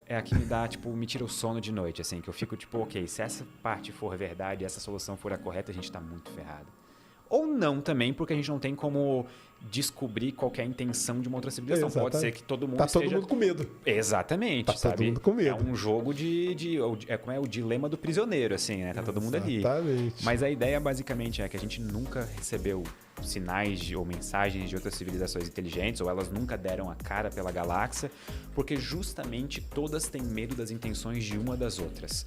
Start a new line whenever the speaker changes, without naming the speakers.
é a que me dá, tipo, me tira o sono de noite, assim, que eu fico tipo, ok, se essa parte for verdade, essa solução for a correta, a gente tá muito ferrado. Ou não também, porque a gente não tem como descobrir qual que é a intenção de uma outra civilização. Pode ser
Exatamente.
que todo mundo
Tá todo
esteja...
mundo com medo.
Exatamente,
Tá todo
sabe?
mundo com medo.
É um jogo como é o dilema do prisioneiro, assim, né? Tá todo mundo ali.
Exatamente.
Mas a ideia basicamente é que a gente nunca recebeu sinais ou mensagens de outras civilizações inteligentes, ou elas nunca deram a cara pela galáxia, porque justamente todas têm medo das intenções de uma das outras.